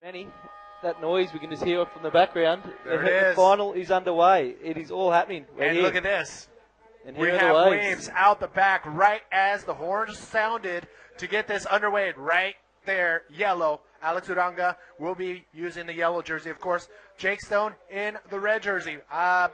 Manny, that noise, we can just hear it from the background. There it The is. final is underway. It is all happening. We're And here. look at this. And We here are have the waves out the back right as the horns sounded to get this underway. Right there, yellow. Alex Uranga will be using the yellow jersey. Of course, Jake Stone in the red jersey. I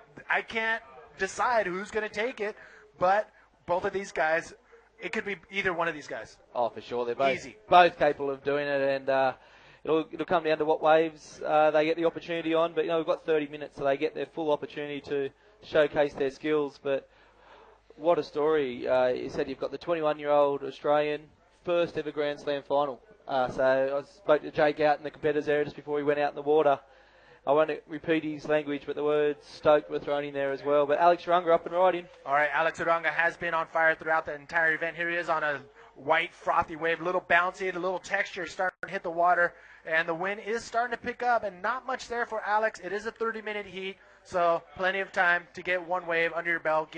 can't decide who's going to take it, but both of these guys, it could be either one of these guys. Oh, for sure. They're both, Easy. both capable of doing it, and it'll come down to what waves they get the opportunity on. But, we've got 30 minutes, so they get their full opportunity to showcase their skills. But what a story. You said you've got the 21-year-old Australian, first ever Grand Slam final. So I spoke to Jake out in the competitors area just before he went out in the water. I won't repeat his language, but the words stoked were thrown in there as well. But Alex Uranga up and riding. All right, Alex Uranga has been on fire throughout the entire event. Here he is on a white, frothy wave, a little bouncy, the little texture starting to hit the water, and the wind is starting to pick up, and not much there for Alex. It is a 30-minute heat, so plenty of time to get one wave under your belt,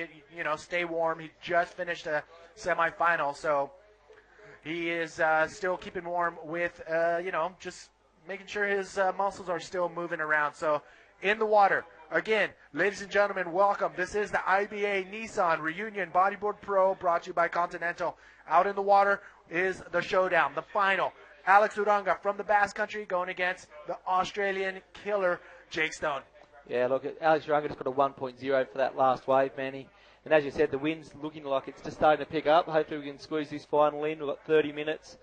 stay warm. He just finished a semifinal, so he is still keeping warm with, just making sure his muscles are still moving around. So in the water, again, ladies and gentlemen, welcome. This is the IBA Nissan Reunion Bodyboard Pro brought to you by Continental. Out in the water is the showdown, the final. Alex Uranga from the Basque Country going against the Australian killer, Jake Stone. Yeah, look, Alex Uranga just got a 1.0 for that last wave, Manny. And as you said, the wind's looking like it's just starting to pick up. Hopefully we can squeeze this final in. We've got 30 minutes.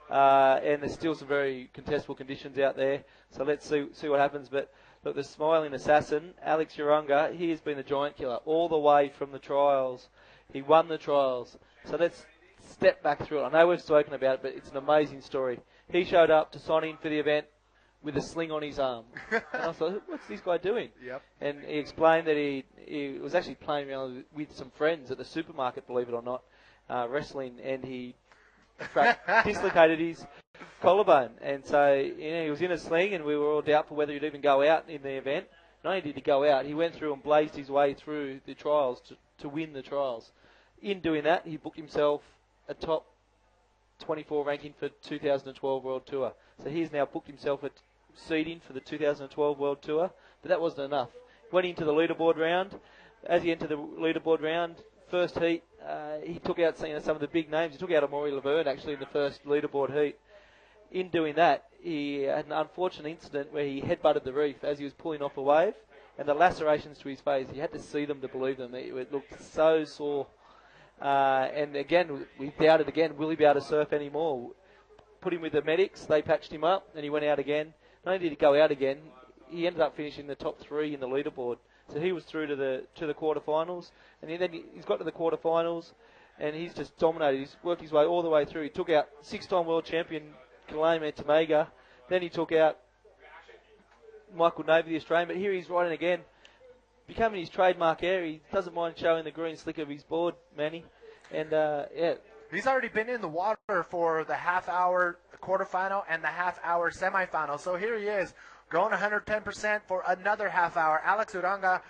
And there's still some very contestable conditions out there. So let's see what happens. But look, the smiling assassin, Alex Uranga, he has been the giant killer all the way from the trials. He won the trials. So let's step back through it. I know we've spoken about it, but it's an amazing story. He showed up to sign in for the event with a sling on his arm. And I thought, what's this guy doing? Yep. And he explained that he was actually playing around with some friends at the supermarket, believe it or not, wrestling, and he dislocated his collarbone. And so, he was in a sling, and we were all doubtful whether he'd even go out in the event. Not only did he go out, he went through and blazed his way through the trials to win the trials. In doing that, he booked himself a top 24 ranking for 2012 World Tour. So he's now booked himself a seeding for the 2012 World Tour, but that wasn't enough. Went into the leaderboard round. As he entered the leaderboard round, first heat, he took out some of the big names. He took out Amaury Laverne actually in the first leaderboard heat. In doing that, he had an unfortunate incident where he headbutted the reef as he was pulling off a wave, and the lacerations to his face, you had to see them to believe them. It looked so sore. And again, we doubted again, will he be able to surf anymore? Put him with the medics, they patched him up, and he went out again. Not only did he go out again, he ended up finishing the top 3 in the leaderboard. So he was through to the quarterfinals, and then he's got to the quarterfinals, and he's just dominated. He's worked his way all the way through. He took out 6-time world champion Kalame Tamega. Then he took out Michael Navy, the Australian, but here he's riding again. Becoming his trademark air, he doesn't mind showing the green slick of his board, Manny. And, yeah. He's already been in the water for the half-hour quarterfinal and the half-hour semifinal. So here he is, going 110% for another half-hour. Alex Uranga,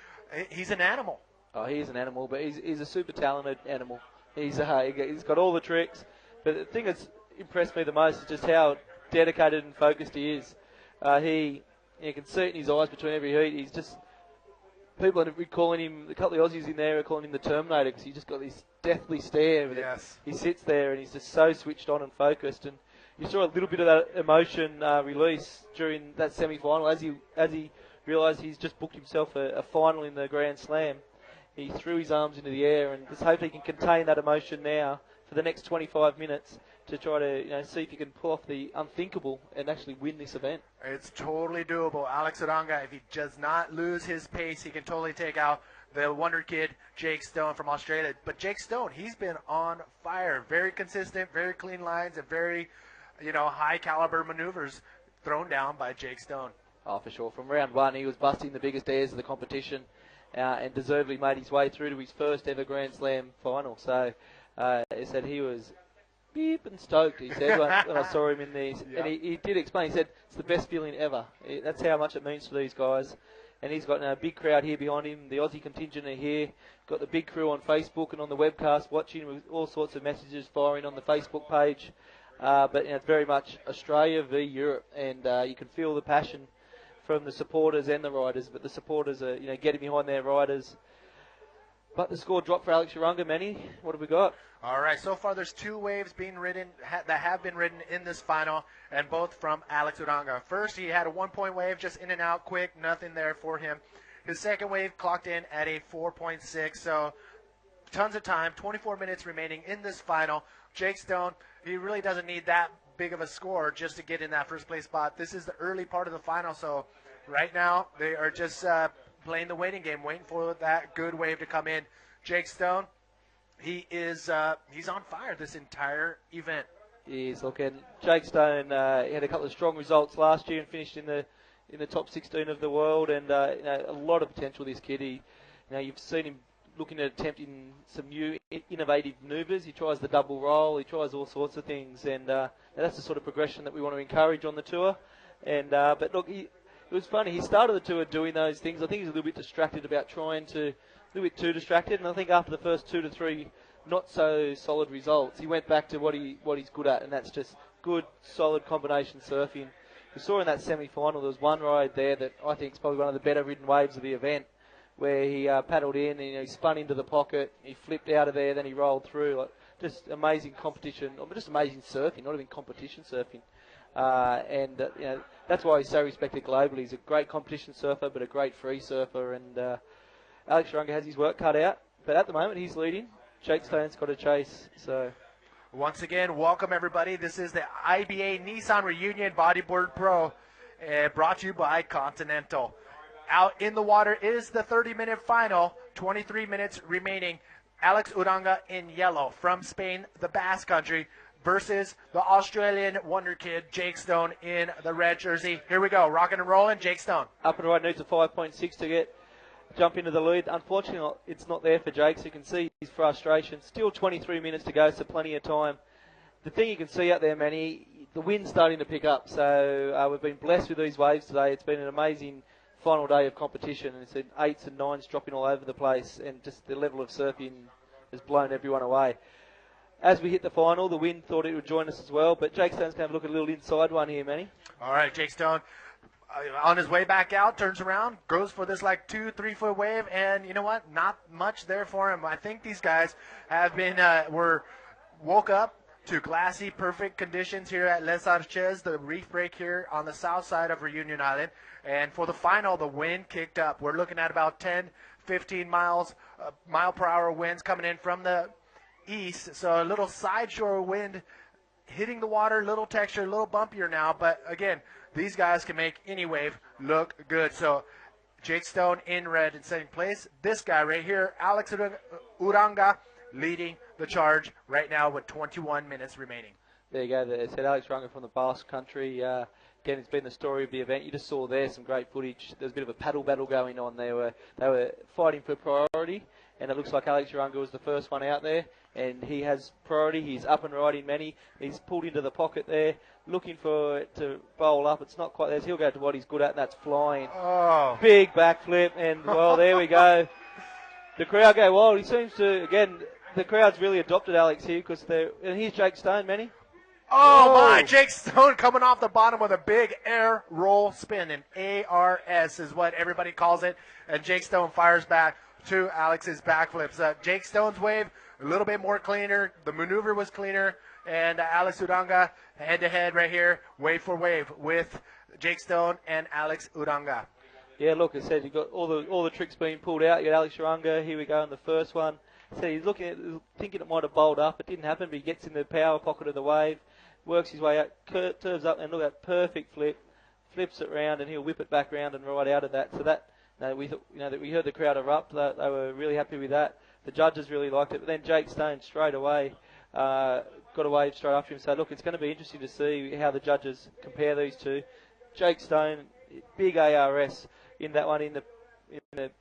he's an animal. Oh, he is an animal, but he's a super talented animal. He's got all the tricks. But the thing that's impressed me the most is just how dedicated and focused he is. You can see it in his eyes between every heat. He's just... People are calling him, a couple of Aussies in there are calling him the Terminator because he's just got this deathly stare. Yes. He sits there and he's just so switched on and focused. And you saw a little bit of that emotion release during that semi-final as he realised he's just booked himself a final in the Grand Slam. He threw his arms into the air and just hopefully he can contain that emotion now for the next 25 minutes to try to see if he can pull off the unthinkable and actually win this event. It's totally doable. Alex Uranga, if he does not lose his pace, he can totally take out the wonder kid, Jake Stone from Australia. But Jake Stone, he's been on fire. Very consistent, very clean lines, and very, high caliber maneuvers thrown down by Jake Stone. Oh, for sure. From round 1, he was busting the biggest airs of the competition and deservedly made his way through to his first ever Grand Slam final. So he said he was beep and stoked, he said, when I saw him in these. Yep. And he did explain, he said, it's the best feeling ever. That's how much it means to these guys. And he's got a big crowd here behind him. The Aussie contingent are here. Got the big crew on Facebook and on the webcast watching with all sorts of messages firing on the Facebook page. but it's very much Australia v Europe, and you can feel the passion from the supporters and the riders. But the supporters are getting behind their riders. But the score dropped for Alex Uranga. Manny, what have we got? All right, so far there's 2 waves being ridden that have been ridden in this final, and both from Alex Uranga. First, he had a 1-point wave, just in and out quick, nothing there for him. His second wave clocked in at a 4.6, so tons of time, 24 minutes remaining in this final. Jake Stone, he really doesn't need that big of a score just to get in that first place spot. This is the early part of the final, so right now they are just playing the waiting game, waiting for that good wave to come in. Jake Stone, he's on fire this entire event. He is. Look, and Jake Stone he had a couple of strong results last year and finished in the top 16 of the world, and a lot of potential. This kid, you've seen him looking at attempting some new innovative manoeuvres. He tries the double roll, he tries all sorts of things, and that's the sort of progression that we want to encourage on the tour. And but look, it was funny. He started the tour doing those things. I think he was a little bit distracted about a little bit too distracted. And I think after the first 2 to 3 not so solid results, he went back to what he's good at, and that's just good, solid combination surfing. We saw in that semi-final there was one ride there that I think is probably one of the better ridden waves of the event, where he paddled in and he spun into the pocket, he flipped out of there, then he rolled through. Just amazing competition, or just amazing surfing, not even competition surfing. That's why he's so respected globally. He's a great competition surfer, but a great free surfer. And Alex Uranga has his work cut out, but at the moment he's leading. Jake Stone's got a chase. So once again, welcome everybody. This is the IBA Nissan Reunion Bodyboard Pro, brought to you by Continental. Out in the water is the 30-minute final. 23 minutes remaining. Alex Uranga in yellow from Spain, the Basque Country, versus the Australian wonder kid, Jake Stone, in the red jersey. Here we go, rocking and rolling, Jake Stone. Up and right, needs a 5.6 to jump into the lead. Unfortunately, it's not there for Jake, so you can see his frustration. Still 23 minutes to go, so plenty of time. The thing you can see out there, Manny, the wind's starting to pick up, so we've been blessed with these waves today. It's been an amazing final day of competition, and it's been 8s and 9s dropping all over the place, and just the level of surfing has blown everyone away. As we hit the final, the wind thought it would join us as well, but Jake Stone's going to have a look at a little inside one here, Manny. All right, Jake Stone, on his way back out, turns around, goes for this 2-3 foot wave, and you know what? Not much there for him. I think these guys have been, woke up to glassy, perfect conditions here at Les Arches, the reef break here on the south side of Reunion Island. And for the final, the wind kicked up. We're looking at about 10, 15 mile per hour winds coming in from the east. So a little side shore wind hitting the water, little texture, a little bumpier now. But again, these guys can make any wave look good. So Jake Stone in red in second place. This guy right here, Alex Uranga, leading the charge right now with 21 minutes remaining. There you go. It's Alex Uranga from the Basque Country. Again, it's been the story of the event. You just saw there some great footage. There's a bit of a paddle battle going on. They were fighting for priority, and it looks like Alex Uranga was the first one out there, and he has priority. He's up and riding many. He's pulled into the pocket there, looking for it to bowl up. It's not quite there. So he'll go to what he's good at, and that's flying. Oh. Big backflip, and, well, there we go. The crowd go wild. He seems to, again, the crowd's really adopted Alex here, and here's Jake Stone, Manny. Oh, my, Jake Stone coming off the bottom with a big air roll spin. An ARS is what everybody calls it. And Jake Stone fires back to Alex's backflips. Jake Stone's wave, a little bit more cleaner. The maneuver was cleaner. And Alex Uranga head-to-head right here, wave for wave, with Jake Stone and Alex Uranga. Yeah, look, I said, you've got all the tricks being pulled out. You got Alex Uranga. Here we go in the first one. So he's thinking it might have bowled up. It didn't happen, but he gets in the power pocket of the wave, works his way out, curves up, and look at that perfect flip, flips it round, and he'll whip it back round and ride out of that. So that, we heard the crowd erupt. They were really happy with that. The judges really liked it. But then Jake Stone straight away got a wave straight after him. So look, it's going to be interesting to see how the judges compare these two. Jake Stone, big ARS in that one in the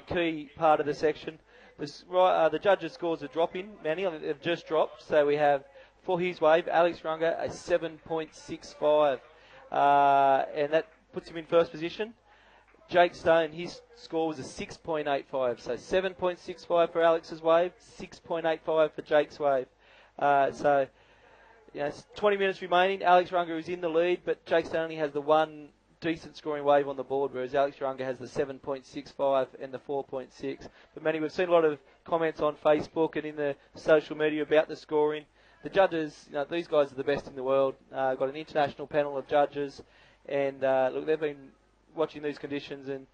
key part of the section. The judges' scores are dropping. Manny, they've just dropped. So we have, for his wave, Alex Uranga a 7.65, and that puts him in first position. Jake Stone, his score was a 6.85, so 7.65 for Alex's wave, 6.85 for Jake's wave. So 20 minutes remaining. Alex Uranga is in the lead, but Jake Stone only has the one decent scoring wave on the board, whereas Alex Uranga has the 7.65 and the 4.6. But Manny, we've seen a lot of comments on Facebook and in the social media about the scoring. The judges, these guys are the best in the world. Got an international panel of judges, and look, they've been watching these conditions and,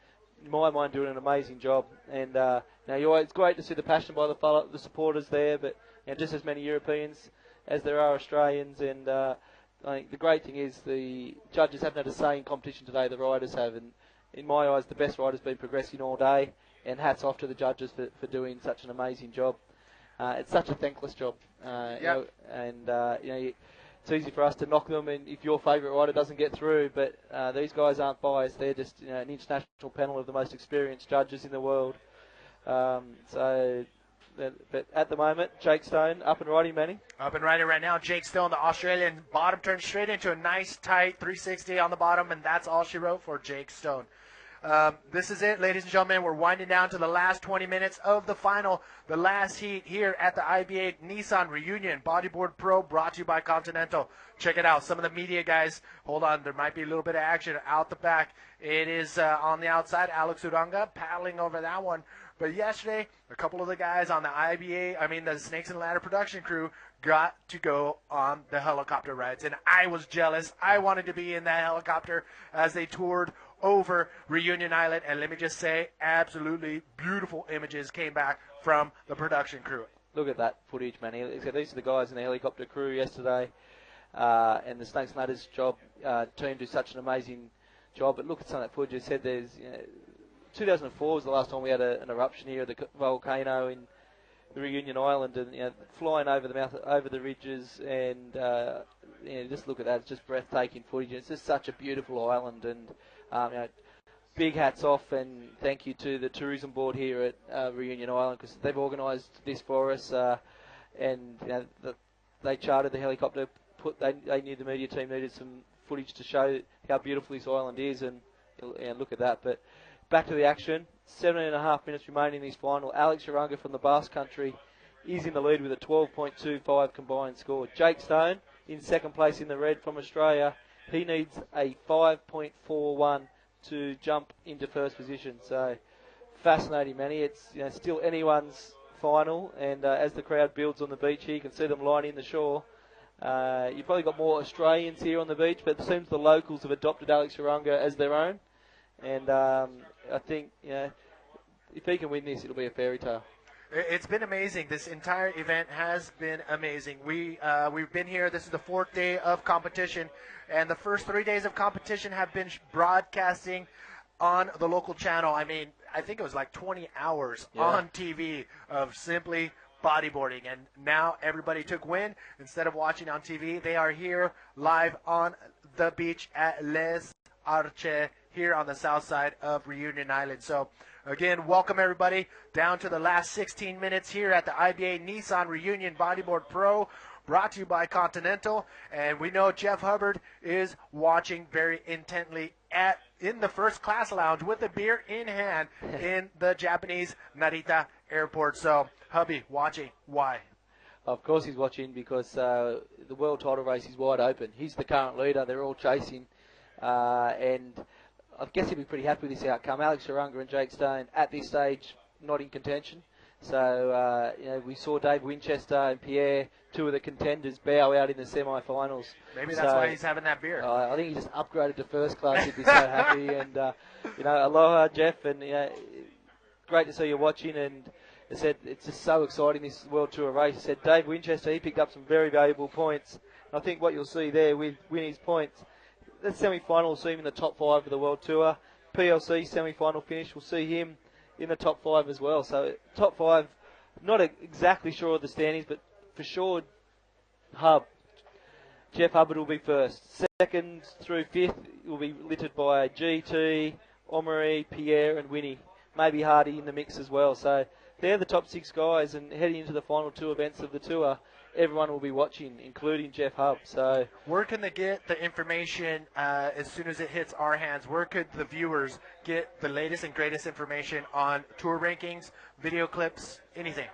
in my mind, doing an amazing job. And it's great to see the passion by the supporters there, but just as many Europeans as there are Australians. And I think the great thing is the judges haven't had a say in competition today. The riders have, and in my eyes, the best rider's been progressing all day. And hats off to the judges for doing such an amazing job. It's such a thankless job, it's easy for us to knock them, and if your favourite rider doesn't get through, but these guys aren't biased. They're just an international panel of the most experienced judges in the world. But at the moment, Jake Stone up and riding, Manny. Up and riding right now. Jake Stone, the Australian, bottom turns straight into a nice tight 360 on the bottom, and that's all she wrote for Jake Stone. This is it, ladies and gentlemen. We're winding down to the last 20 minutes of the final, the last heat here at the IBA Nissan Reunion Bodyboard Pro, brought to you by Continental. Check it out. Some of the media guys, hold on, there might be a little bit of action out the back. It is on the outside, Alex Uranga paddling over that one. But yesterday, a couple of the guys on the Snakes and Ladder production crew got to go on the helicopter rides. And I was jealous. I wanted to be in that helicopter as they toured over Reunion Island, and let me just say, absolutely beautiful images came back from the production crew. Look at that footage, man. These are the guys in the helicopter crew yesterday, and the Snakes and Ladders team do such an amazing job. But look at some of that footage. I said 2004 was the last time we had an eruption here of the volcano in the Reunion Island, and flying over the over the ridges, and just look at that. It's just breathtaking footage. It's just such a beautiful island, and big hats off and thank you to the tourism board here at Reunion Island, because they've organised this for us, and they chartered the helicopter. They knew the media team needed some footage to show how beautiful this island is, and look at that. But back to the action. 7.5 minutes remaining in this final. Alex Uranga from the Basque Country is in the lead with a 12.25 combined score. Jake Stone in second place in the red from Australia. He needs a 5.41 to jump into first position. So fascinating, Manny. It's still anyone's final, and as the crowd builds on the beach here, you can see them lining the shore. You've probably got more Australians here on the beach, but it seems the locals have adopted Alex Uranga as their own. And I think if he can win this, it'll be a fairy tale. It's been amazing. This entire event has been amazing. We've been here. This is the 4th day of competition, and the first 3 days of competition have been broadcasting on the local channel. I mean, I think it was like 20 hours on TV of simply bodyboarding, and now everybody took wind. Instead of watching on TV, they are here live on the beach at Les Arches here on the south side of Reunion Island. So again, welcome everybody down to the last 16 minutes here at the IBA Nissan Reunion Bodyboard Pro, brought to you by Continental. And we know Jeff Hubbard is watching very intently in the first class lounge with a beer in hand in the Japanese Narita airport. So hubby, watching, why? Of course he's watching, because the world title race is wide open. He's the current leader. They're all chasing, and I guess he'll be pretty happy with this outcome. Alex Uranga and Jake Stone at this stage not in contention. So we saw Dave Winchester and Pierre, two of the contenders, bow out in the semi-finals. Maybe that's why he's having that beer. I think he just upgraded to first class. He'd be so happy. And aloha, Jeff, and great to see you watching. And I said it's just so exciting, this World Tour race. I said Dave Winchester, he picked up some very valuable points. And I think what you'll see there with Winnie's points, the semi-final will see him in the top 5 of the World Tour. PLC semi-final finish, we'll see him in the top 5 as well. So top 5, not exactly sure of the standings, but for sure Jeff Hubbard will be first. Second through 5th will be littered by GT, Omri, Pierre and Winnie. Maybe Hardy in the mix as well. So they're the top 6 guys, and heading into the final 2 events of the tour, everyone will be watching, including Jeff Hubb. So where can they get the information as soon as it hits our hands? Where could the viewers get the latest and greatest information on tour rankings, video clips, anything?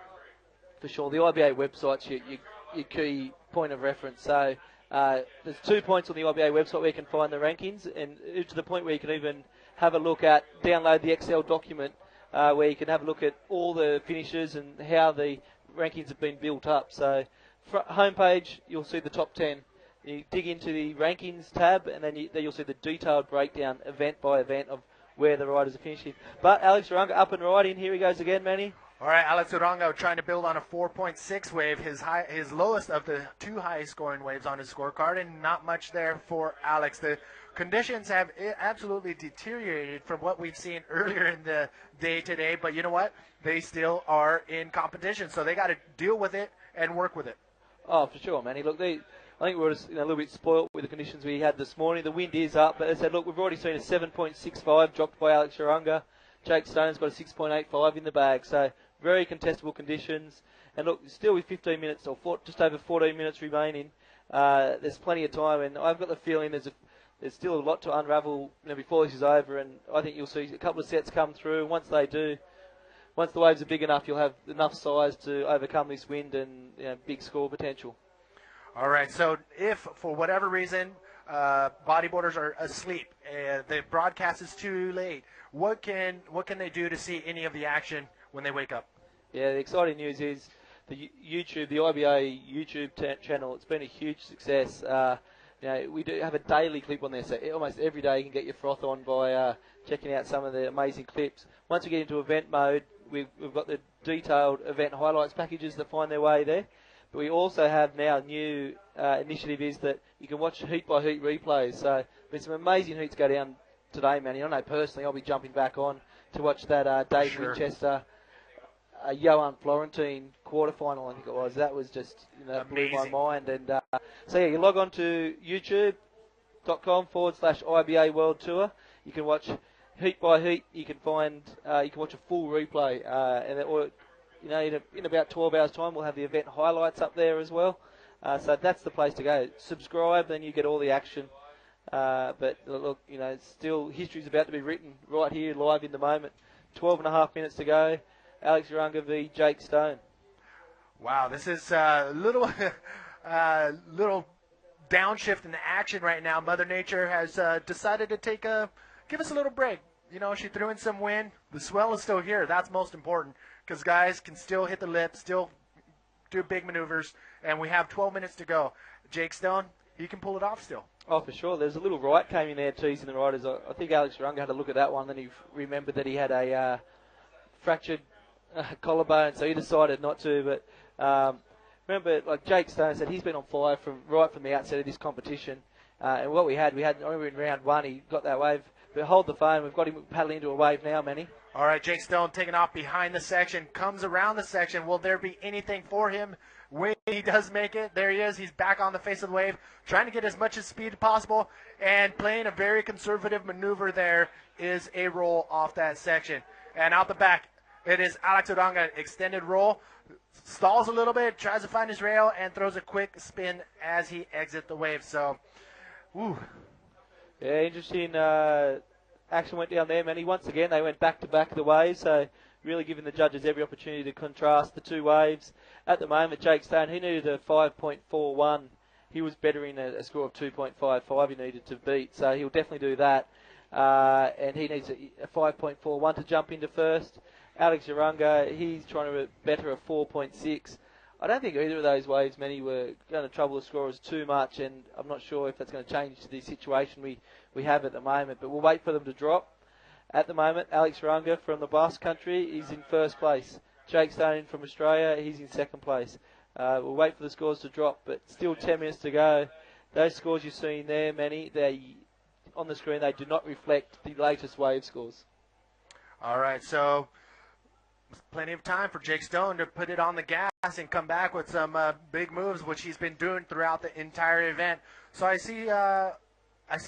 For sure, the IBA websites, you your key point of reference. So there's 2 points on the IBA website where you can find the rankings, and to the point where you can even have a look at, download the Excel document where you can have a look at all the finishes and how the rankings have been built up. So homepage, you'll see the top 10. You dig into the rankings tab, and then you'll see the detailed breakdown, event by event, of where the riders are finishing. But Alex Uranga up and riding. Here he goes again, Manny. All right, Alex Uranga trying to build on a 4.6 wave, his lowest of the two highest scoring waves on his scorecard, and not much there for Alex. The conditions have absolutely deteriorated from what we've seen earlier in the day today, but you know what? They still are in competition, so they got to deal with it and work with it. Oh, for sure, Manny. Look, I think we were just, a little bit spoilt with the conditions we had this morning. The wind is up, but as I said, look, we've already seen a 7.65 dropped by Alex Uranga. Jake Stone's got a 6.85 in the bag, so very contestable conditions. And look, still with 15 minutes or just over 14 minutes remaining, there's plenty of time, and I've got the feeling there's still a lot to unravel before this is over, and I think you'll see a couple of sets come through. Once they do, once the waves are big enough, you'll have enough size to overcome this wind and big score potential. All right, so if for whatever reason bodyboarders are asleep, the broadcast is too late, what can they do to see any of the action when they wake up? Yeah, the exciting news is the IBA YouTube channel. It's been a huge success. We do have a daily clip on there, so almost every day you can get your froth on by checking out some of the amazing clips. Once we get into event mode, we've got the detailed event highlights packages that find their way there. But we also have now a new initiative is that you can watch heat-by-heat replays. So there's some amazing heats go down today, Manny. I know personally I'll be jumping back on to watch that Dave Winchester, Johan Florentine quarterfinal, I think it was. That was just, blew my mind. And so, yeah, you log on to youtube.com/IBA World Tour. You can watch heat by heat. You can watch a full replay. In about 12 hours' time, we'll have the event highlights up there as well. So that's the place to go. Subscribe, then you get all the action. But look, still history's about to be written right here, live in the moment. 12 and a half minutes to go. Alex Uranga v. Jake Stone. Wow, this is a little downshift in the action right now. Mother Nature has decided to give us a little break. She threw in some wind. The swell is still here. That's most important, because guys can still hit the lip, still do big maneuvers, and we have 12 minutes to go. Jake Stone, he can pull it off still. Oh, for sure. There's a little right came in there teasing the riders. I think Alex Uranga had a look at that one, then he remembered that he had a fractured collarbone, so he decided not to. But remember, like Jake Stone said, he's been on fire right from the outset of this competition. And what we had in round one, he got that wave. But hold the phone, we've got him paddling into a wave now, Manny. All right, Jake Stone taking off behind the section, comes around the section. Will there be anything for him when he does make it? There he is. He's back on the face of the wave, trying to get as much speed as possible, and playing a very conservative maneuver there is a roll off that section. And out the back, it is Alex Uranga, extended roll, stalls a little bit, tries to find his rail, and throws a quick spin as he exits the wave. So, woo. Yeah, interesting action went down there, Manny. Once again, they went back-to-back the waves, so really giving the judges every opportunity to contrast the two waves. At the moment, Jake Stone, he needed a 5.41. He was bettering a score of 2.55 he needed to beat, so he'll definitely do that. And he needs a 5.41 to jump into first. Alex Uranga, he's trying to better a 4.6. I don't think either of those waves, Manny, were going to trouble the scorers too much, and I'm not sure if that's going to change the situation we have at the moment, but we'll wait for them to drop. At the moment, Alex Uranga from the Basque Country is in first place. Jake Stone from Australia, he's in second place. We'll wait for the scores to drop, but still 10 minutes to go. Those scores you're seeing there, Manny, on the screen, they do not reflect the latest wave scores. All right, so plenty of time for Jake Stone to put it on the gas and come back with some big moves, which he's been doing throughout the entire event. So I see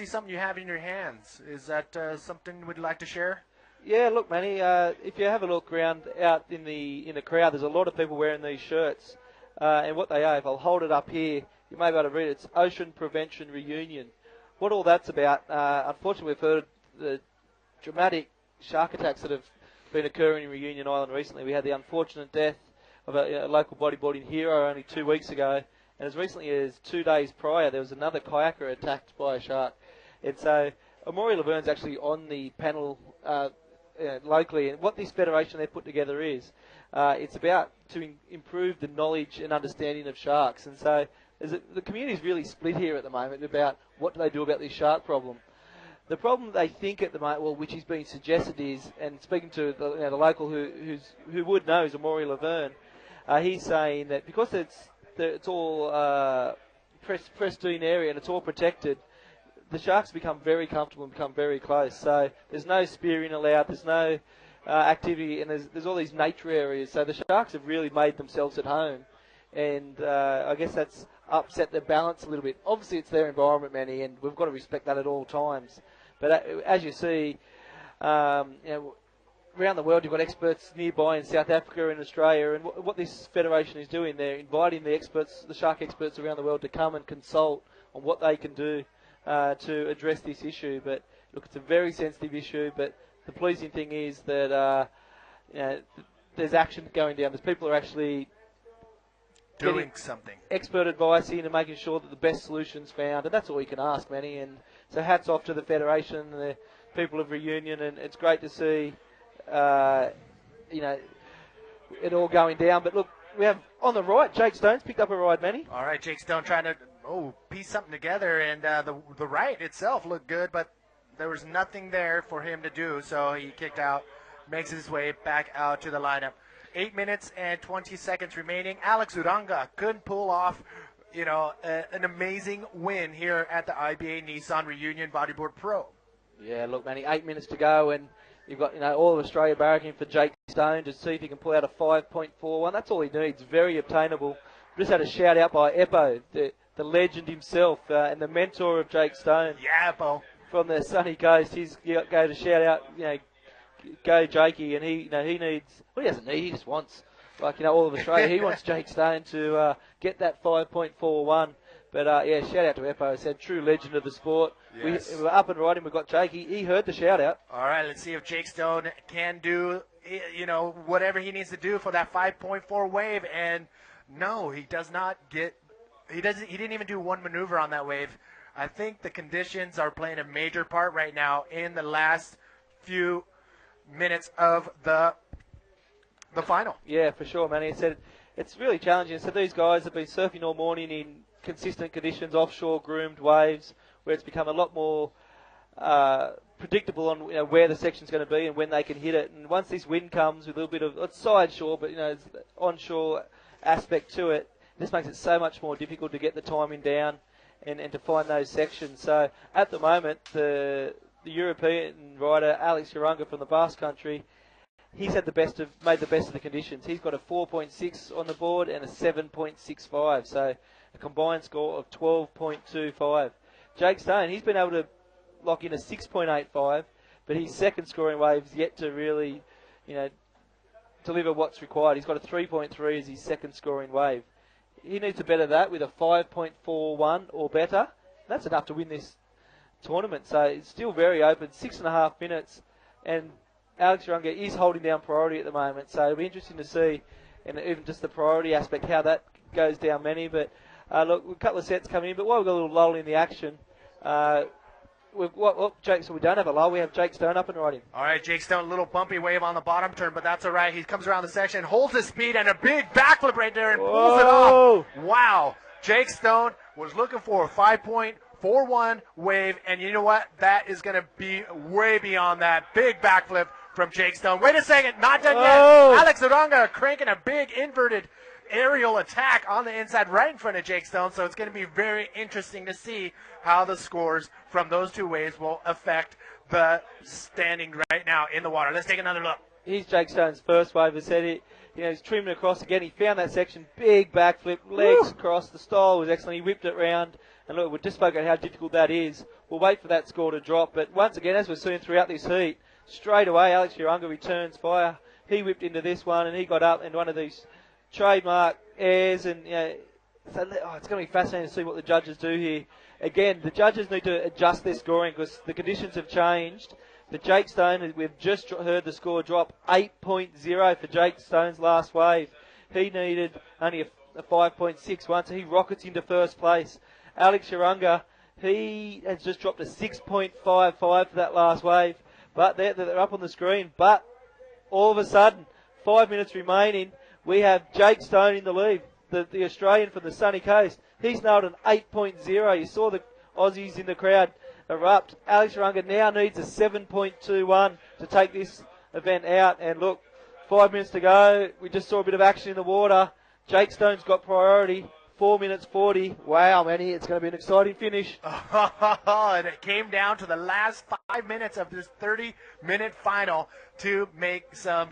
something you have in your hands. Is that something you'd like to share? Yeah, look, Manny, if you have a look around out in the crowd, there's a lot of people wearing these shirts. And what they are, if I'll hold it up here, you may be able to read it. It's Ocean Prevention Reunion. What all that's about, unfortunately, we've heard the dramatic shark attacks that have been occurring in Reunion Island recently. We had the unfortunate death of a local bodyboarding hero only 2 weeks ago. And as recently as 2 days prior, there was another kayaker attacked by a shark. And so Amaury Laverne's actually on the panel locally. And what this federation they put together is, it's about to improve the knowledge and understanding of sharks. And so the community is really split here at the moment about what do they do about this shark problem. The problem they think at the moment, well, which is being suggested is, and speaking to the local who would know is Amaury Laverne, he's saying that because it's all pristine area and it's all protected, the sharks become very comfortable and become very close. So there's no spearing allowed, there's no activity, and there's all these nature areas. So the sharks have really made themselves at home, and I guess that's upset the balance a little bit. Obviously, it's their environment, Manny, and we've got to respect that at all times. But as you see, around the world, you've got experts nearby in South Africa and Australia, and what this federation is doing, they're inviting the experts, the shark experts around the world, to come and consult on what they can do to address this issue. But look, it's a very sensitive issue. But the pleasing thing is that there's action going down. There's people who are actually doing something, expert advice in and making sure that the best solution's found, and that's all you can ask, Manny. And so hats off to the federation and the people of Reunion, and it's great to see it all going down. But look, we have on the right, Jake Stone's picked up a ride, Manny. All right, Jake Stone trying to piece something together, and the right itself looked good, but there was nothing there for him to do, so he kicked out, makes his way back out to the lineup. 8 minutes and 20 seconds remaining. Alex Uranga couldn't pull off, an amazing win here at the IBA Nissan Reunion Bodyboard Pro. Yeah, look, Manny, 8 minutes to go, and you've got all of Australia barracking for Jake Stone to see if he can pull out a 5.41. That's all he needs. Very obtainable. Just had a shout out by Eppo, the legend himself, and the mentor of Jake Stone. Yeah, Eppo. From the sunny coast, he's going to shout out, go Jakey, and he needs. Well, he doesn't need. He just wants, all of Australia. He wants Jake Stone to get that 5.41. But shout out to Eppo. Said true legend of the sport. Yes. We were up and riding. We got Jake. He heard the shout out. All right, let's see if Jake Stone can do, whatever he needs to do for that 5.4 wave. And no, he does not get. He didn't even do one maneuver on that wave. I think the conditions are playing a major part right now in the last few minutes of the final. Yeah, for sure, man. He said it's really challenging. So these guys have been surfing all morning in consistent conditions, offshore groomed waves, where it's become a lot more predictable on where the section's going to be and when they can hit it. And once this wind comes with a little bit of it's side shore, but it's the onshore aspect to it, this makes it so much more difficult to get the timing down and to find those sections. So at the moment, the European rider Alex Uranga from the Basque Country, he's made the best of the conditions. He's got a 4.6 on the board and a 7.65, so a combined score of 12.25. Jake Stone, he's been able to lock in a 6.85, but his second scoring wave's yet to really, deliver what's required. He's got a 3.3 as his second scoring wave. He needs to better that with a 5.41 or better. That's enough to win this tournament. So it's still very open, 6.5 minutes, and Alex Uranga is holding down priority at the moment. So it'll be interesting to see, and even just the priority aspect, how that goes down, Manny. But look, a couple of sets coming in, but while we've got a little lull in the action, Jake, so we don't have a lull. We have Jake Stone up and riding. All right, Jake Stone, a little bumpy wave on the bottom turn, but that's all right. He comes around the section, holds his speed, and a big backflip right there and pulls it off. Wow. Jake Stone was looking for a 5.41 wave, and you know what? That is going to be way beyond that. Big backflip from Jake Stone. Wait a second, not done yet. Alex Uranga cranking a big inverted aerial attack on the inside right in front of Jake Stone, so it's going to be very interesting to see how the scores from those two waves will affect the standing right now in the water. Let's take another look. Here's Jake Stone's first wave. As said it, he's trimming across again. He found that section, big backflip, legs across. The style was excellent. He whipped it round, and look, we just spoke about how difficult that is. We'll wait for that score to drop, but once again, as we're seeing throughout this heat, straight away Alex Uranga returns fire. He whipped into this one, and he got up in one of these trademark airs, and so it's going to be fascinating to see what the judges do here. Again, the judges need to adjust their scoring because the conditions have changed. But Jake Stone, we've just heard the score drop 8.0 for Jake Stone's last wave. He needed only a 5.61, so he rockets into first place. Alex Uranga, he has just dropped a 6.55 for that last wave. But they're up on the screen. But all of a sudden, 5 minutes remaining, we have Jake Stone in the lead, the Australian from the sunny coast. He's nailed an 8.0. You saw the Aussies in the crowd erupt. Alex Uranga now needs a 7.21 to take this event out. And look, 5 minutes to go. We just saw a bit of action in the water. Jake Stone's got priority. 4 minutes 40. Wow, Manny, it's going to be an exciting finish. And it came down to the last 5 minutes of this 30-minute final to make some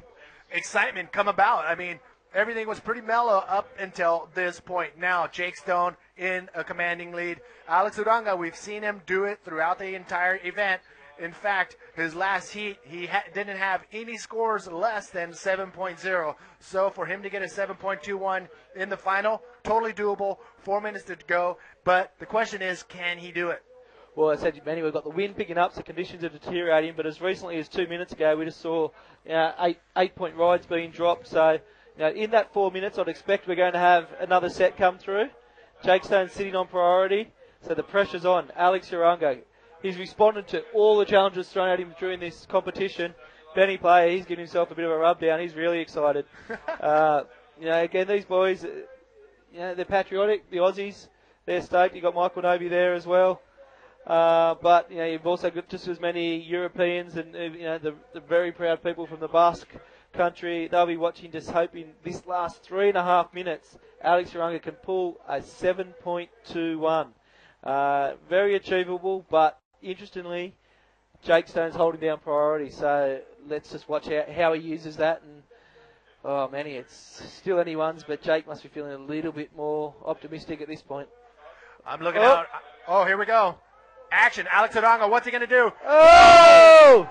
excitement come about. I mean, everything was pretty mellow up until this point. Now, Jake Stone in a commanding lead. Alex Uranga, we've seen him do it throughout the entire event. In fact, his last heat, he didn't have any scores less than 7.0. So for him to get a 7.21 in the final, totally doable. 4 minutes to go. But the question is, can he do it? Well, as I said, Manny, we've got the wind picking up, so conditions are deteriorating. But as recently as 2 minutes ago, we just saw 8-point rides being dropped. So in that 4 minutes, I'd expect we're going to have another set come through. Jake Stone's sitting on priority, so the pressure's on. Alex Uranga, he's responded to all the challenges thrown at him during this competition. Benny Player, he's giving himself a bit of a rub down. He's really excited. Again, these boys, they're patriotic. The Aussies, they're stoked. You've got Michael Noby there as well. But you've also got just as many Europeans and the very proud people from the Basque country. They'll be watching, just hoping this last 3.5 minutes, Alex Uranga can pull a 7.21. Very achievable, but interestingly, Jake Stone's holding down priority. So let's just watch how he uses that. And oh, Manny, it's still anyone's, but Jake must be feeling a little bit more optimistic at this point. I'm looking out. Oh, here we go. Action. Alex Uranga, what's he going to do? Oh!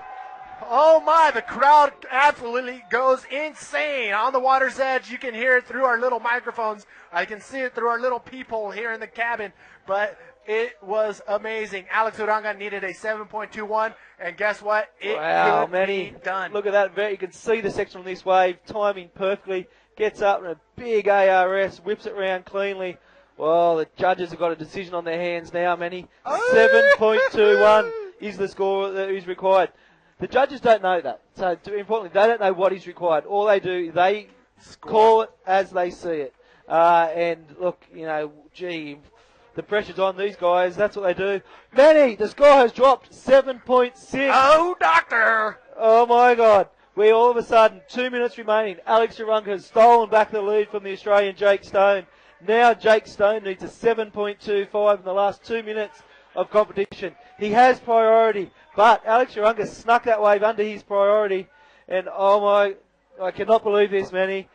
Oh, my. The crowd absolutely goes insane. On the water's edge, you can hear it through our little microphones. I can see it through our little peephole here in the cabin. But it was amazing. Alex Uranga needed a 7.21, and guess what? It could be done. Look at that. You can see the section on this wave, timing perfectly. Gets up in a big ARS, whips it around cleanly. Well, the judges have got a decision on their hands now, Manny. 7.21 is the score that is required. The judges don't know that. So, importantly, they don't know what is required. All they do, they call it as they see it. And look, the pressure's on these guys. That's what they do. Manny, the score has dropped 7.6. Oh, doctor! Oh, my God. We all of a sudden, 2 minutes remaining. Alex Uranga has stolen back the lead from the Australian Jake Stone. Now Jake Stone needs a 7.25 in the last 2 minutes of competition. He has priority, but Alex Uranga snuck that wave under his priority. And I cannot believe this, Manny.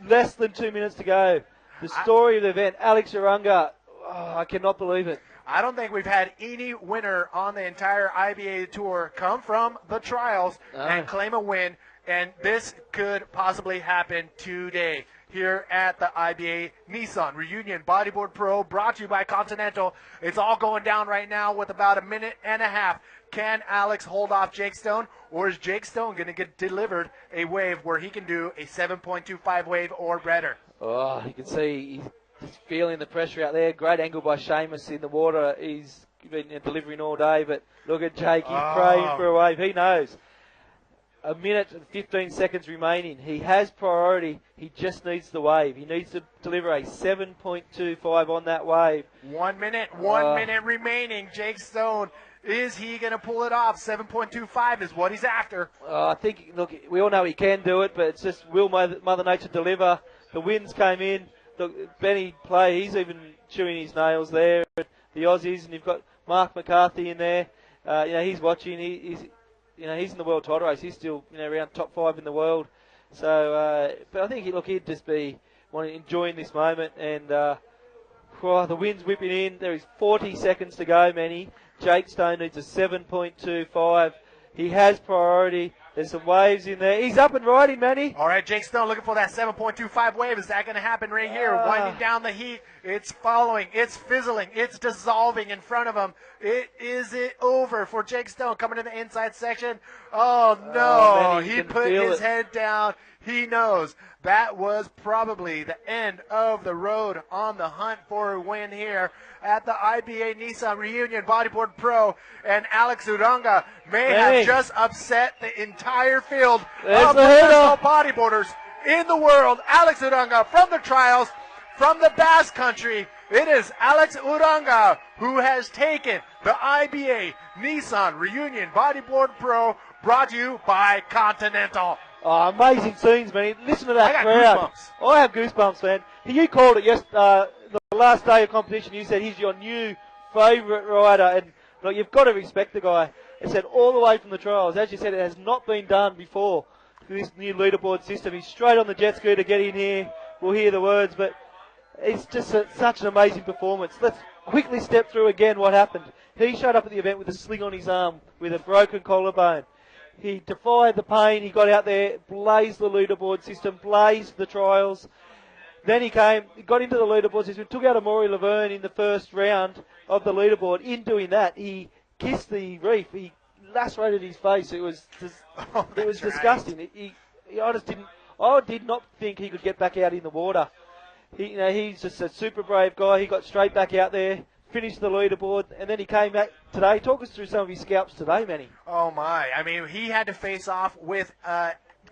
Less than 2 minutes to go. The story of the event, Alex Uranga, I cannot believe it. I don't think we've had any winner on the entire IBA tour come from the trials and claim a win, and this could possibly happen today here at the IBA Nissan Reunion Bodyboard Pro, brought to you by Continental. It's all going down right now with about a minute and a half. Can Alex hold off Jake Stone, or is Jake Stone going to get delivered a wave where he can do a 7.25 wave or better? Oh, you can see he's feeling the pressure out there. Great angle by Seamus in the water. He's been delivering all day, but look at Jake. He's praying for a wave. He knows. A minute and 15 seconds remaining. He has priority. He just needs the wave. He needs to deliver a 7.25 on that wave. 1 minute, 1 minute remaining. Jake Stone, is he going to pull it off? 7.25 is what he's after. I think, look, we all know he can do it, but it's just will Mother Nature deliver. The winds came in. Look, Benny Play, he's even chewing his nails there. The Aussies, and you've got Mark McCarthy in there. He's watching. He's in the world title race. He's still, around top 5 in the world. So, but I think, he'd just be enjoying this moment. And the wind's whipping in. There is 40 seconds to go, Manny. Jake Stone needs a 7.25. He has priority. There's some waves in there. He's up and riding, Manny. All right, Jake Stone looking for that 7.25 wave. Is that going to happen right here? Winding down the heat. It's following. It's fizzling. It's dissolving in front of him. Is it over for Jake Stone coming to the inside section? Oh, no. Manny, he put his head down. he knows that was probably the end of the road on the hunt for a win here at the IBA Nissan Reunion Bodyboard Pro. And Alex Uranga may have just upset the entire field of professional bodyboarders in the world. Alex Uranga from the trials, from the Basque Country. It is Alex Uranga who has taken the IBA Nissan Reunion Bodyboard Pro, brought to you by Continental. Oh, amazing scenes, man. Listen to that crowd. Goosebumps. I have goosebumps, man. You called it the last day of competition. You said he's your new favourite rider. And look, you've got to respect the guy. It said all the way from the trials. As you said, it has not been done before. This new leaderboard system. He's straight on the jet ski to get in here. We'll hear the words, but it's just such an amazing performance. Let's quickly step through again what happened. He showed up at the event with a sling on his arm, with a broken collarbone. He defied the pain. He got out there, blazed the leaderboard system, blazed the trials. Then he got into the leaderboard system, took out a Maury Laverne in the first round of the leaderboard. In doing that, he kissed the reef. He lacerated his face. It was disgusting. I did not think he could get back out in the water. He's just a super brave guy. He got straight back out there, finished the leaderboard, and then he came back today. Talk us through some of his scalps today, Manny. Oh, my. I mean, he had to face off with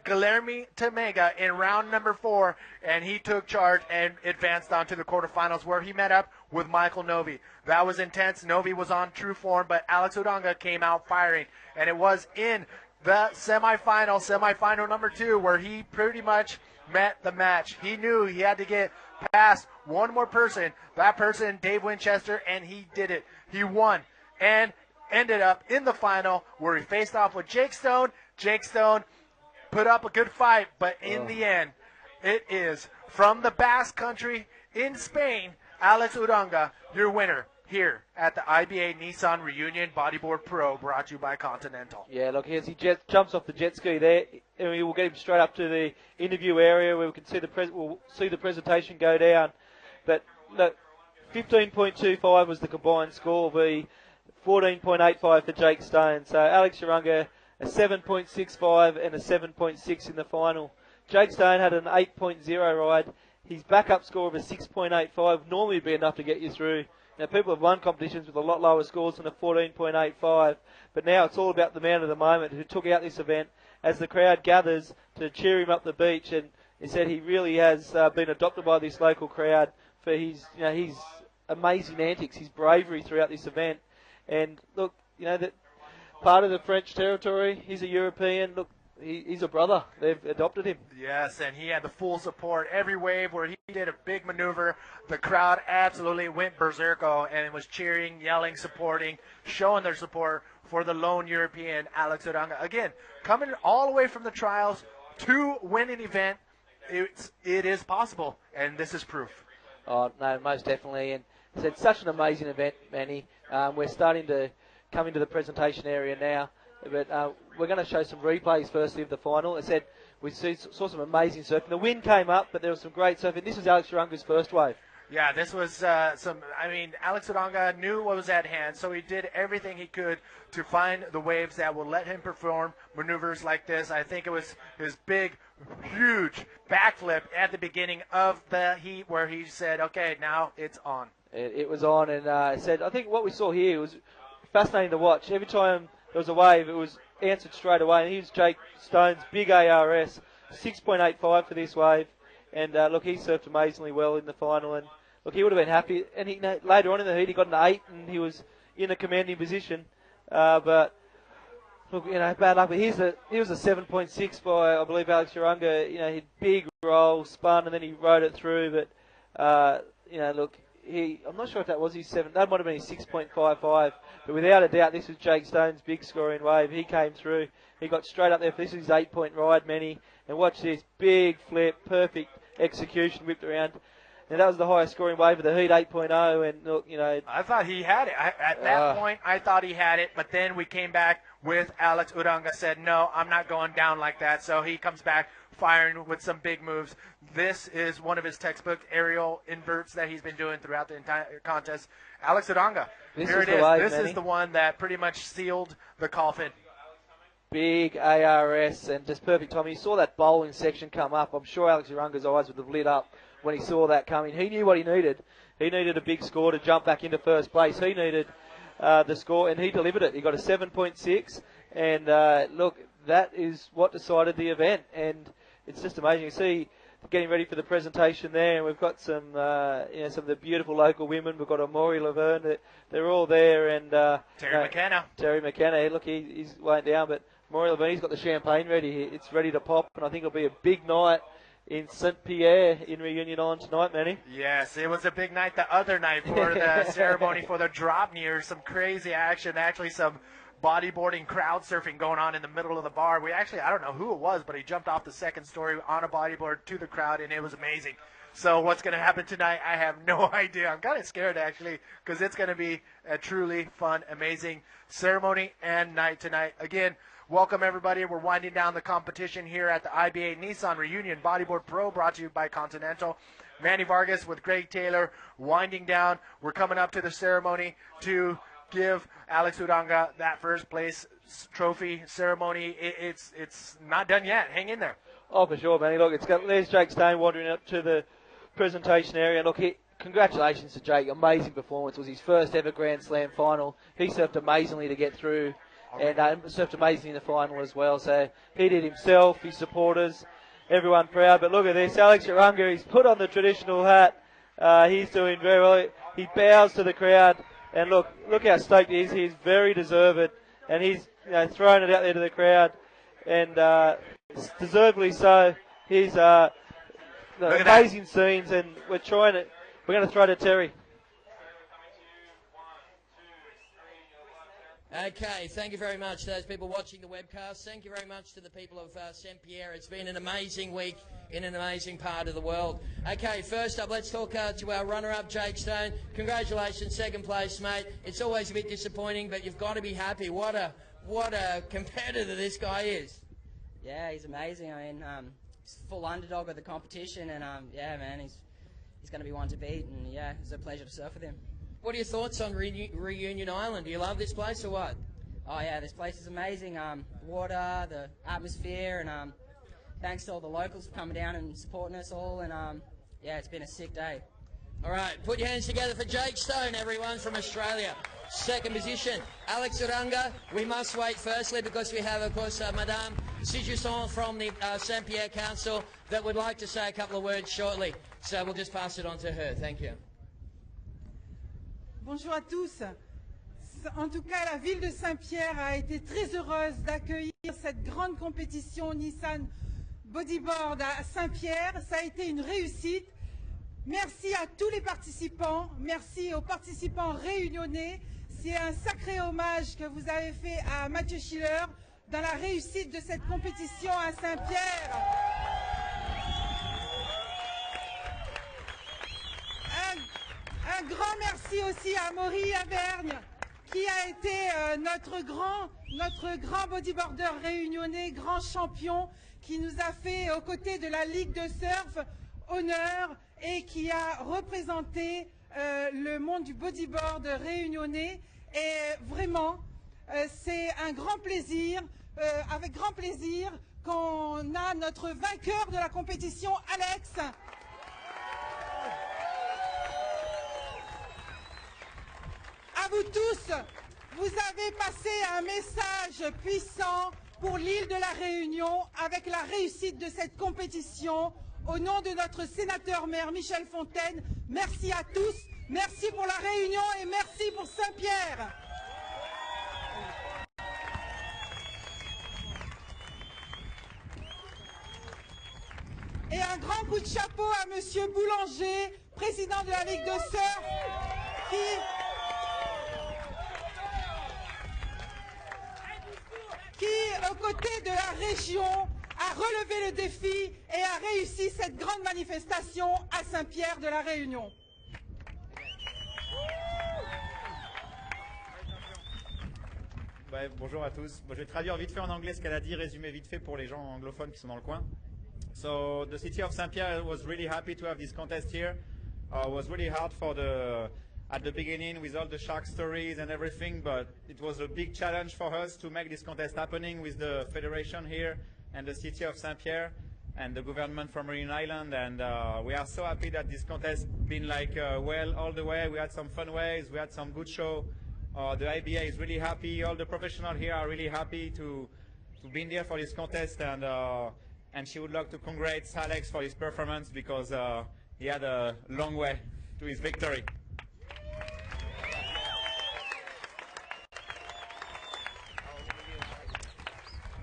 Guilherme Tamega in round number 4, and he took charge and advanced on to the quarterfinals where he met up with Michael Novi. That was intense. Novi was on true form, but Alex Uranga came out firing, and it was in the semifinal number 2, where he pretty much met the match. He knew he had to get past one more person, that person, Dave Winchester, and he did it. He won and ended up in the final where he faced off with Jake Stone. Jake Stone put up a good fight, but in the end, it is from the Basque Country in Spain, Alex Uranga, your winner here at the IBA Nissan Reunion Bodyboard Pro, brought to you by Continental. Yeah, look, as he jumps off the jet ski there, and we will get him straight up to the interview area where we can see the presentation go down. But look, 15.25 was the combined score, the 14.85 for Jake Stone. So Alex Uranga, a 7.65 and a 7.6 in the final. Jake Stone had an 8.0 ride. His backup score of a 6.85 normally would be enough to get you through. Now, people have won competitions with a lot lower scores than a 14.85, but now it's all about the man of the moment who took out this event as the crowd gathers to cheer him up the beach. And he said he really has been adopted by this local crowd for his amazing antics, his bravery throughout this event. And look, that part of the French territory, he's a European. Look, he's a brother. They've adopted him. Yes, and he had the full support. Every wave where he did a big maneuver, the crowd absolutely went berserko and was cheering, yelling, supporting, showing their support for the lone European, Alex Uranga. Again, coming all the way from the trials to win an event, it is possible, and this is proof. Oh, no, most definitely. And it's such an amazing event, Manny. We're starting to come into the presentation area now. But we're going to show some replays firstly of the final. I said we saw some amazing surfing. The wind came up, but there was some great surfing. This was Alex Uranga's first wave. Yeah, this was Alex Uranga knew what was at hand, so he did everything he could to find the waves that will let him perform maneuvers like this. I think it was his big, huge backflip at the beginning of the heat where he said, okay, now it's on. It was on, and I think what we saw here was fascinating to watch. Every time there was a wave, it was answered straight away. And here's Jake Stone's big ARS, 6.85 for this wave. And look, he surfed amazingly well in the final. And look, he would have been happy. And later on in the heat, he got an 8, and he was in a commanding position. But look, bad luck. But he was a 7.6 by, I believe, Alex Uranga. He had big roll, spun, and then he rode it through. But look. I'm not sure if that was his 7. That might have been his 6.55. But without a doubt, this was Jake Stone's big scoring wave. He came through. He got straight up there. This is his 8-point ride, Manny. And watch this big flip, perfect execution, whipped around. And that was the highest scoring wave of the heat, 8.0. And look, I thought he had it. At that point, I thought he had it. But then we came back with Alex Uranga said, no, I'm not going down like that. So he comes back firing with some big moves. This is one of his textbook aerial inverts that he's been doing throughout the entire contest. Alex Uranga, here it is. This is the one that pretty much sealed the coffin. big ARS and just perfect timing. He saw that bowling section come up. I'm sure Alex Uranga's eyes would have lit up when he saw that coming. He knew what he needed. He needed a big score to jump back into first place. He needed the score, and he delivered it. He got a 7.6, and look, that is what decided the event. And it's just amazing. You see, getting ready for the presentation there, and we've got some, some of the beautiful local women. We've got Amori Laverne. They're all there, and Terry McKenna. Terry McKenna. Look, he's weighing down, but Amori Laverne, he's got the champagne ready. It's ready to pop, and I think it'll be a big night in St. Pierre in Reunion Island tonight, Manny. Yes, it was a big night the other night for the ceremony for the drop near. Some crazy action, actually some bodyboarding, crowd surfing going on in the middle of the bar. I don't know who it was, but he jumped off the second story on a bodyboard to the crowd, and it was amazing. So what's going to happen tonight, I have no idea. I'm kind of scared, actually, because it's going to be a truly fun, amazing ceremony and night tonight. Again, welcome, everybody. We're winding down the competition here at the IBA Nissan Reunion Bodyboard Pro, brought to you by Continental. Manny Vargas with Greg Taylor winding down. We're coming up to the ceremony to give Alex Uranga that first place trophy ceremony. It's not done yet. Hang in there. Oh, for sure, Manny. Look, there's Jake Stone wandering up to the presentation area. Look, congratulations to Jake. Amazing performance. It was his first ever Grand Slam final. He surfed amazingly to get through, and surfed amazingly in the final as well. So he did himself, his supporters, everyone proud. But look at this, Alex Uranga, he's put on the traditional hat. He's doing very well. He bows to the crowd, and look how stoked he is. He's very deserved, and he's thrown it out there to the crowd, and deservedly so. He's amazing scenes, and we're going to throw to Terry. Okay, thank you very much to those people watching the webcast. Thank you very much to the people of St. Pierre. It's been an amazing week in an amazing part of the world. Okay, first up, let's talk to our runner-up, Jake Stone. Congratulations, second place, mate. It's always a bit disappointing, but you've got to be happy. What a competitor this guy is. Yeah, he's amazing. I mean, he's full underdog of the competition, and yeah, man, he's going to be one to beat, and yeah, it's a pleasure to surf with him. What are your thoughts on Reunion Island? Do you love this place or what? Oh yeah, this place is amazing. Water, the atmosphere, and thanks to all the locals for coming down and supporting us all. And yeah, it's been a sick day. All right, put your hands together for Jake Stone, everyone, from Australia. Second position, Alex Uranga. We must wait firstly because we have, of course, Madame Sigusson from the St. Pierre Council that would like to say a couple of words shortly. So we'll just pass it on to her. Thank you. Bonjour à tous. En tout cas, la ville de Saint-Pierre a été très heureuse d'accueillir cette grande compétition Nissan Bodyboard à Saint-Pierre. Ça a été une réussite. Merci à tous les participants. Merci aux participants réunionnais. C'est un sacré hommage que vous avez fait à Mathieu Schiller dans la réussite de cette compétition à Saint-Pierre. Un grand merci aussi à Maury Avergne, qui a été notre grand bodyboarder réunionnais, grand champion, qui nous a fait aux côtés de la Ligue de surf honneur et qui a représenté le monde du bodyboard réunionnais. Et vraiment, c'est un grand plaisir, avec grand plaisir, qu'on a notre vainqueur de la compétition, Alex. À vous tous, vous avez passé un message puissant pour l'île de la Réunion avec la réussite de cette compétition. Au nom de notre sénateur-maire Michel Fontaine, merci à tous, merci pour la Réunion et merci pour Saint-Pierre. Et un grand coup de chapeau à Monsieur Boulanger, président de la Ligue de surf, qui, aux côtés de la région, a relevé le défi et a réussi cette grande manifestation à Saint-Pierre de la Réunion. Ouais, bonjour à tous. Bon, je vais traduire vite fait en anglais ce qu'elle a dit, résumer vite fait pour les gens anglophones qui sont dans le coin. So the city of Saint-Pierre was really happy to have this contest here. It was really hard for the at the beginning with all the shark stories and everything, but it was a big challenge for us to make this contest happening with the federation here and the city of Saint-Pierre and the government from Reunion Island, and we are so happy that this contest been like well all the way. We had some fun ways, we had some good show. The IBA is really happy, all the professionals here are really happy to be here for this contest, and she would like to congratulate Alex for his performance because he had a long way to his victory.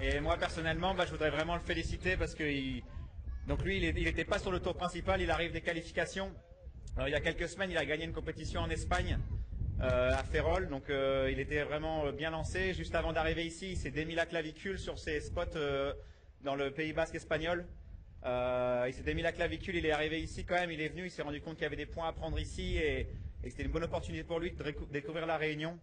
Et moi personnellement, je voudrais vraiment le féliciter parce que donc lui, il n'était pas sur le tour principal, il arrive des qualifications. Alors, il y a quelques semaines, il a gagné une compétition en Espagne à Ferrol, donc il était vraiment bien lancé. Juste avant d'arriver ici, il s'est démis la clavicule sur ses spots dans le Pays Basque espagnol. Il s'est démis la clavicule, il est arrivé ici quand même, il est venu, il s'est rendu compte qu'il y avait des points à prendre ici et c'était une bonne opportunité pour lui de découvrir la Réunion.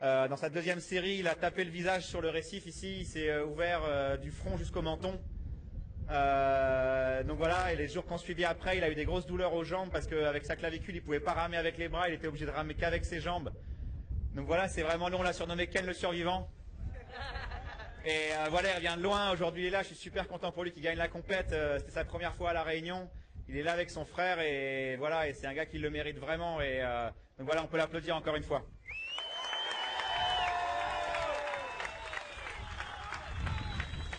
Dans sa deuxième série, il a tapé le visage sur le récif ici, il s'est ouvert du front jusqu'au menton. Donc voilà, et les jours qu'on suivi après, il a eu des grosses douleurs aux jambes parce qu'avec sa clavicule, il ne pouvait pas ramer avec les bras, il était obligé de ramer qu'avec ses jambes. Donc voilà, c'est vraiment, nous on l'a surnommé Ken le survivant. Et voilà, il revient de loin, aujourd'hui il est là, je suis super content pour lui qu'il gagne la compète, c'était sa première fois à La Réunion, il est là avec son frère et voilà, et c'est un gars qui le mérite vraiment, et donc voilà, on peut l'applaudir encore une fois.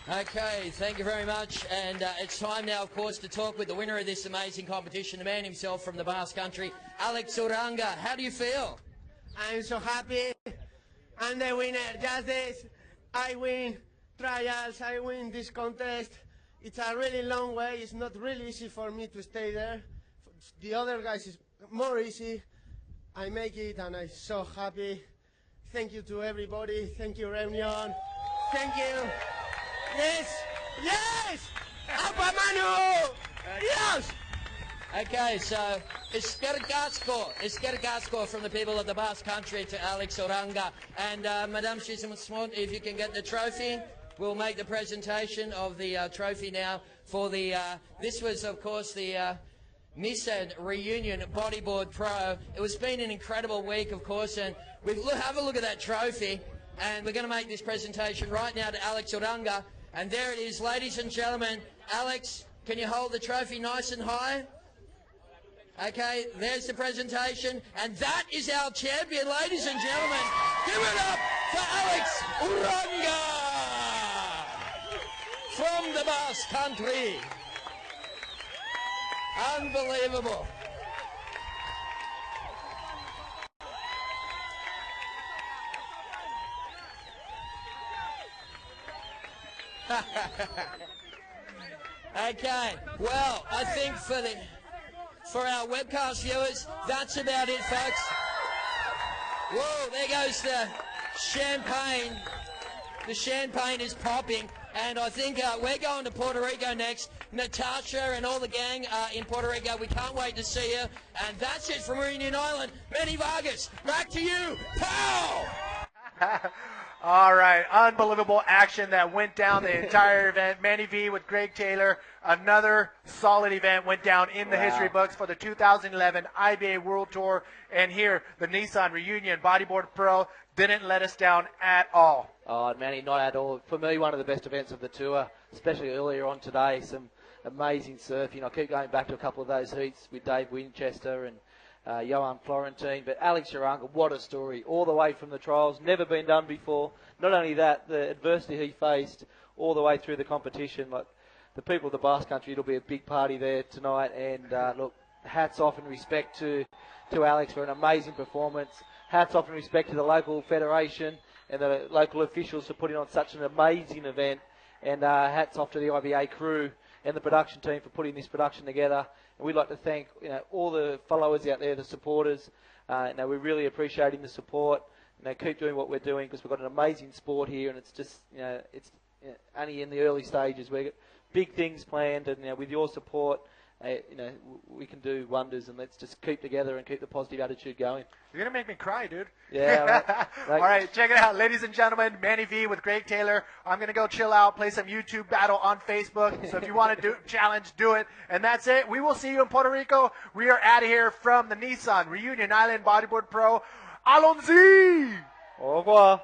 Okay, thank you very much. And it's time now, of course, to talk with the winner of this amazing competition, the man himself from the Basque Country, Alex Uranga. How do you feel? I'm so happy. I'm the winner. Just this, I win trials, I win this contest. It's a really long way. It's not really easy for me to stay there. The other guys is more easy. I make it and I'm so happy. Thank you to everybody. Thank you, Reunion. Thank you. Yes! Yes! Apa Manu! Yes! Okay, so Eskergasko from the people of the Basque Country to Alex Uranga. And Madame Chismont, if you can get the trophy, we'll make the presentation of the trophy now for the, this was of course the Nissan Reunion Bodyboard Pro. It was been an incredible week, of course, and have a look at that trophy. And we're going to make this presentation right now to Alex Uranga. And there it is, ladies and gentlemen. Alex, can you hold the trophy nice and high? Okay, there's the presentation. And that is our champion, ladies and gentlemen. Give it up for Alex Uranga from the Basque Country. Unbelievable. Okay, well, I think for our webcast viewers, that's about it, folks. Whoa, there goes the champagne. The champagne is popping, and I think we're going to Puerto Rico next. Natasha and all the gang in Puerto Rico, we can't wait to see you. And that's it from Reunion Island. Manny Vargas, back to you. Pow! All right, unbelievable action that went down the entire event. Manny V with Greg Taylor. Another solid event went down in the history books for the 2011 IBA World Tour. And here, the Nissan Reunion Bodyboard Pro didn't let us down at all. Oh, Manny, not at all. For me, one of the best events of the tour, especially earlier on today. Some amazing surfing. I keep going back to a couple of those heats with Dave Winchester and Johan Florentine, but Alex Uranga, what a story, all the way from the trials, never been done before. Not only that, the adversity he faced all the way through the competition, like the people of the Basque Country, it'll be a big party there tonight, and look, hats off and respect to Alex for an amazing performance. Hats off and respect to the local federation and the local officials for putting on such an amazing event, and hats off to the IBA crew and the production team for putting this production together. And we'd like to thank all the followers out there, the supporters. We're really appreciating the support. Keep doing what we're doing because we've got an amazing sport here, and it's just it's only in the early stages. We've got big things planned, and with your support, we can do wonders, and let's just keep together and keep the positive attitude going. You're going to make me cry, dude. Yeah. All right, check it out. Ladies and gentlemen, Manny V with Greg Taylor. I'm going to go chill out, play some YouTube battle on Facebook. So if you want to do challenge, do it. And that's it. We will see you in Puerto Rico. We are out of here from the Nissan Reunion Island Bodyboard Pro. Allons-y! Au revoir.